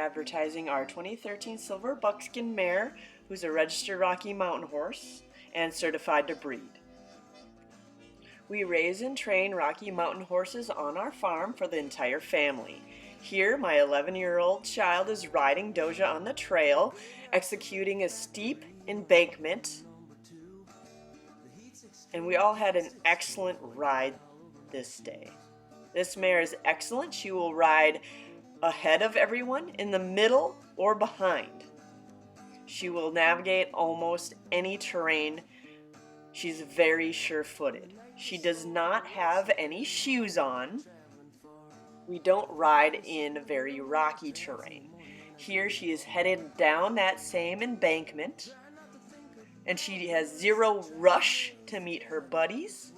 advertising our 2013 Silver Buckskin mare, who's a registered Rocky Mountain horse and certified to breed. We raise and train Rocky Mountain horses on our farm for the entire family. Here, my 11-year-old child is riding Doja on the trail, executing a steep embankment, and we all had an excellent ride this day. This mare is excellent. She will ride ahead of everyone, in the middle, or behind. She will navigate almost any terrain. She's very sure-footed. She does not have any shoes on. We don't ride in very rocky terrain. Here she is headed down that same embankment, and she has zero rush to meet her buddies.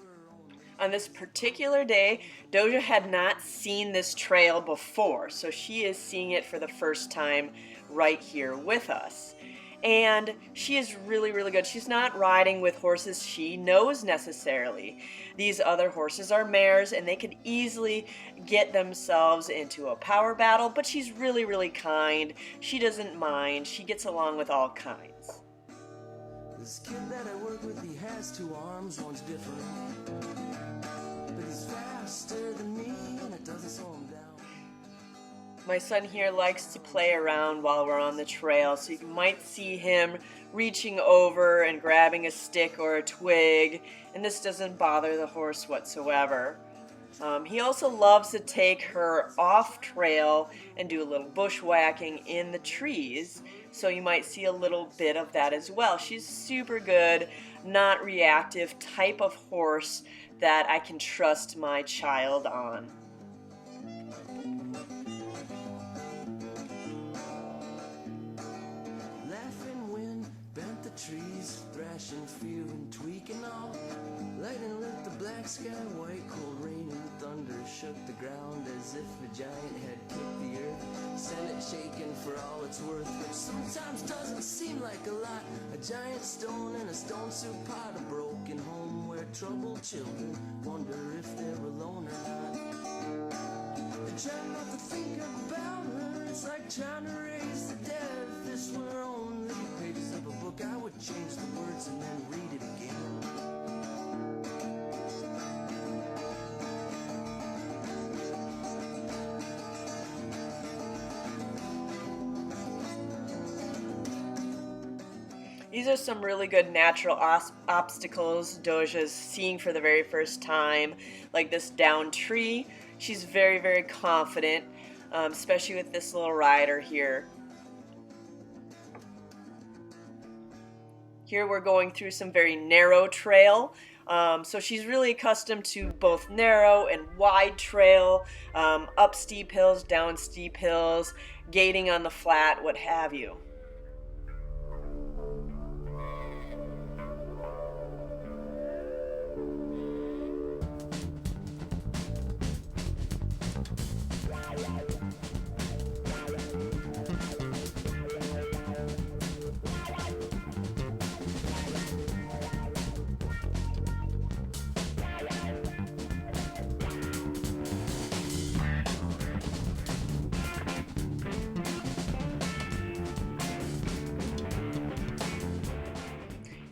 On this particular day, Doja had not seen this trail before, so she is seeing it for the first time right here with us. And she is really, really good. She's not riding with horses she knows necessarily. These other horses are mares, and they could easily get themselves into a power battle, but she's really, really kind. She doesn't mind. She gets along with all kinds. This kid that I work with, he has two arms, one's different. But he's faster than me, and it doesn't slow him down. My son here likes to play around while we're on the trail, so you might see him reaching over and grabbing a stick or a twig, and this doesn't bother the horse whatsoever. He also loves to take her off trail and do a little bushwhacking in the trees, so you might see a little bit of that as well. She's super good, not reactive type of horse that I can trust my child on. Laughing wind bent the trees, thrashing fear and tweaking all. Lightning lit the black sky, white cold rain and thunder shook the ground as if a giant had kicked the earth, sent it shaking for all it's worth, which sometimes doesn't seem like a lot. A giant stone in a stone soup pot, a broken home where troubled children wonder if they're alone or not. I try not to think about her, it's like trying to raise the dead. If this were only pages of a book, I would change the words and then read it again. These are some really good natural obstacles Doja's seeing for the very first time, like this down tree. She's very, very confident, especially with this little rider here. Here we're going through some very narrow trail, so she's really accustomed to both narrow and wide trail, up steep hills, down steep hills, gaiting on the flat, what have you.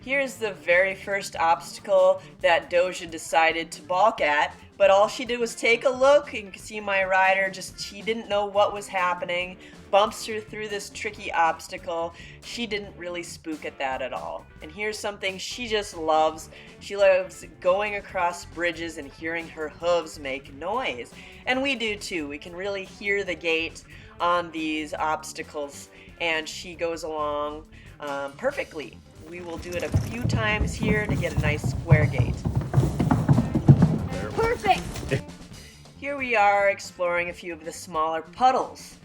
Here's the very first obstacle that Doja decided to balk at, but all she did was take a look. You can see my rider, she didn't know what was happening, bumps her through this tricky obstacle. She didn't really spook at that at all. And here's something she just loves. She loves going across bridges and hearing her hooves make noise. And we do too. We can really hear the gait on these obstacles, and she goes along perfectly. We will do it a few times here to get a nice square gait. Perfect! Here we are exploring a few of the smaller puddles.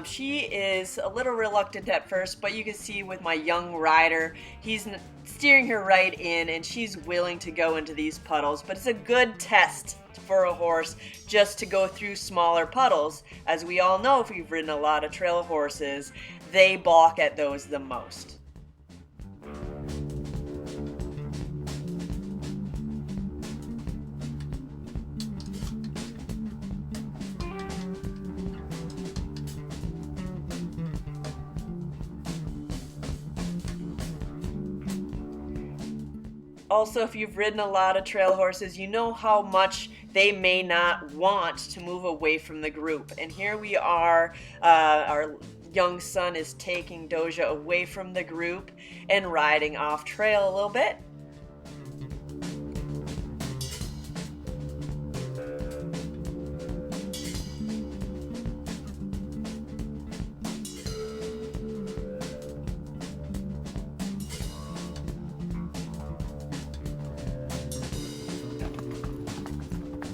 She is a little reluctant at first, but you can see with my young rider, he's steering her right in, and she's willing to go into these puddles. But it's a good test for a horse just to go through smaller puddles. As we all know, if we've ridden a lot of trail horses, they balk at those the most. Also, if you've ridden a lot of trail horses, you know how much they may not want to move away from the group. And here we are, our young son is taking Doja away from the group and riding off trail a little bit.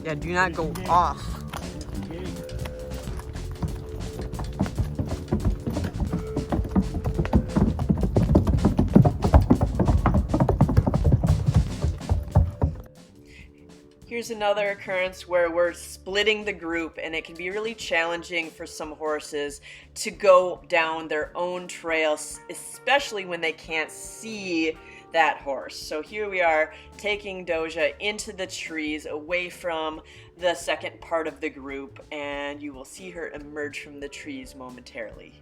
Yeah, do not go off. Here's another occurrence where we're splitting the group, and it can be really challenging for some horses to go down their own trails, especially when they can't see that horse. So here we are taking Doja into the trees away from the second part of the group, and you will see her emerge from the trees momentarily.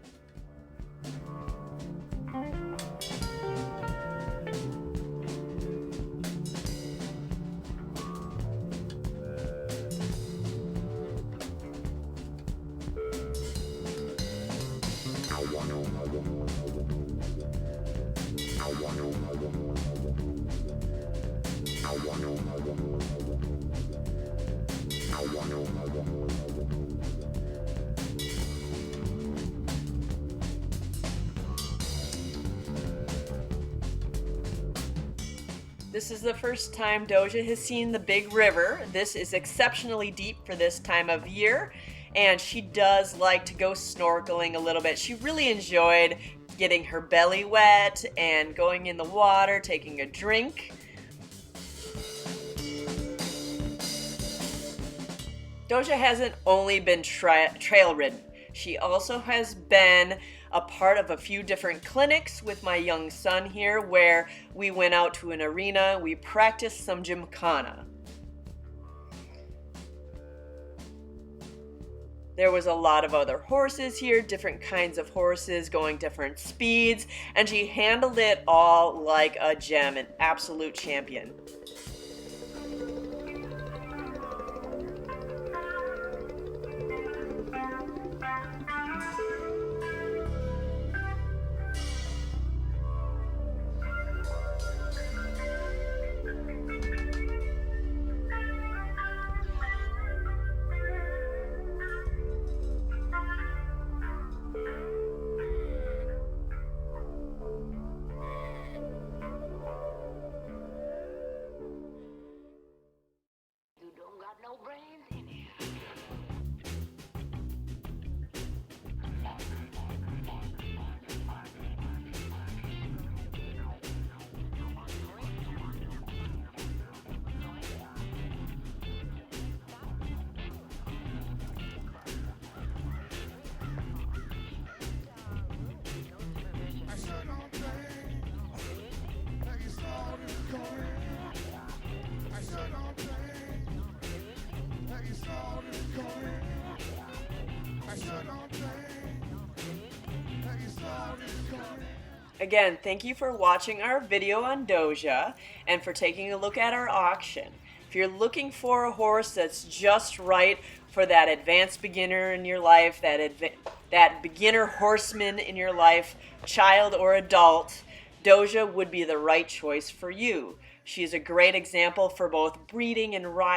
This is the first time Doja has seen the big river. This is exceptionally deep for this time of year, and she does like to go snorkeling a little bit. She really enjoyed getting her belly wet and going in the water, taking a drink. Doja hasn't only been trail ridden. She also has been a part of a few different clinics with my young son here, where we went out to an arena, we practiced some gymkhana. There was a lot of other horses here, different kinds of horses going different speeds, and she handled it all like a gem, an absolute champion. Again, thank you for watching our video on Doja and for taking a look at our auction. If you're looking for a horse that's just right for that advanced beginner in your life, that beginner horseman in your life, child or adult, Doja would be the right choice for you. She's a great example for both breeding and riding.